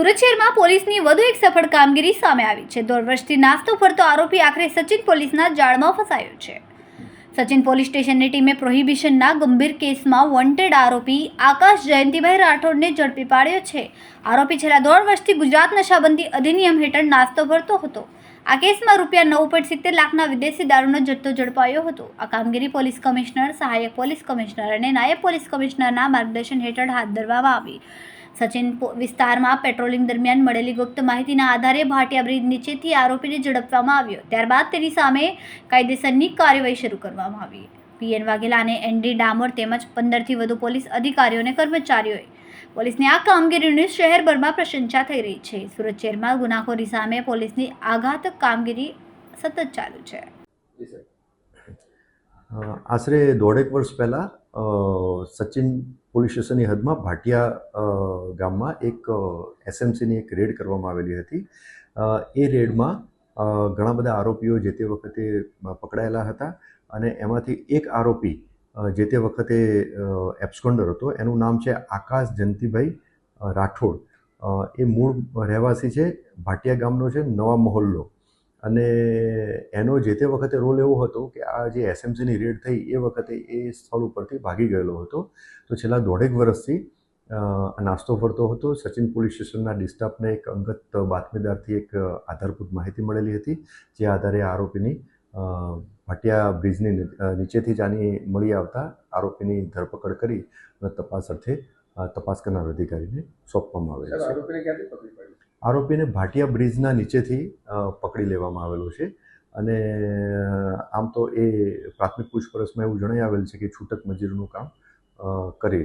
સુરત શહેરમાં પોલીસની વધુ એક સફળ કામગીરી સામે આવી છે। 1.5 વર્ષથી નાસ્તો ફરતો આરોપી આખરે સચિન પોલીસના જાળમાં ફસાયો છે। સચિન પોલીસ સ્ટેશનની ટીમે પ્રોહિબિશનના ગંભીર કેસમાં વોન્ટેડ આરોપી આકાશ જયંતિભાઈ રાઠોડને ઝડપી પાડ્યો છે। આરોપી છેલ્લા 1.5 વર્ષથી ગુજરાત નશાબંધી અધિનિયમ હેઠળ નાસ્તો ફરતો હતો। આ કેસમાં ₹9.70 લાખના વિદેશી દારૂનો જથ્થો ઝડપાયો હતો। આ કામગીરી પોલીસ કમિશનર, સહાયક પોલીસ કમિશનર અને નાયબ પોલીસ કમિશનરના માર્ગદર્શન હેઠળ હાથ ધરવામાં આવી। સચિન વિસ્તારમાં પેટ્રોલિંગ દરમિયાન મળેલી ગુપ્ત માહિતીના આધારે ભાટિયા બ્રિજ નીચેથી આરોપીને ઝડપવામાં આવ્યો। ત્યારબાદ તેની સામે કાયદેસરની કાર્યવાહી શરૂ કરવામાં આવી। પીએન વાઘેલા અને એનડી ડામોર તેમજ 15થી વધુ પોલીસ અધિકારીઓ અને કર્મચારીઓએ પોલીસની આ કામગીરીની શહેરભરમાં પ્રશંસા થઈ રહી છે। સુરત શહેરમાં ગુનાખોરી સામે પોલીસની આઘાતક કામગીરી સતત ચાલુ છે। આશરે 1.5 વર્ષ પહેલાં સચિન પોલીસ સ્ટેશનની હદમાં ભાટિયા ગામમાં એક એસએમસીની એક રેડ કરવામાં આવેલી હતી। એ રેડમાં ઘણા બધા આરોપીઓ જે તે વખતે પકડાયેલા હતા અને એમાંથી એક આરોપી જે તે વખતે એબ્સ્કોન્ડર હતો। એનું નામ છે આકાશ જયંતિભાઈ રાઠોડ। એ મૂળ રહેવાસી છે, ભાટિયા ગામનો છે, નવા મોહલ્લો। અને એનો જે તે વખતે રોલ એવો હતો કે આ જે એસએમસીની રેડ થઈ એ વખતે એ સ્થળ ઉપરથી ભાગી ગયેલો હતો। તો છેલ્લા 1.5 વર્ષથી નાસ્તો ફરતો હતો। સચિન પોલીસ સ્ટેશનના ડિસ્ટાફને એક અંગત બાતમીદારથી એક આધારભૂત માહિતી મળેલી હતી, જે આધારે આરોપીની ભાટિયા બ્રિજની નીચેથી જ આની મળી આવતા આરોપીની ધરપકડ કરી અને તપાસ અર્થે તપાસ કરનાર અધિકારીને સોંપવામાં આવેલ છે। આરોપીને ભાટિયા બ્રિજના નીચેથી પકડી લેવામાં આવેલો છે અને આમ તો એ પ્રાથમિક પૂછપરછમાં એવું જણાઈ આવેલ છે કે છૂટક મજૂરીનું કામ કરી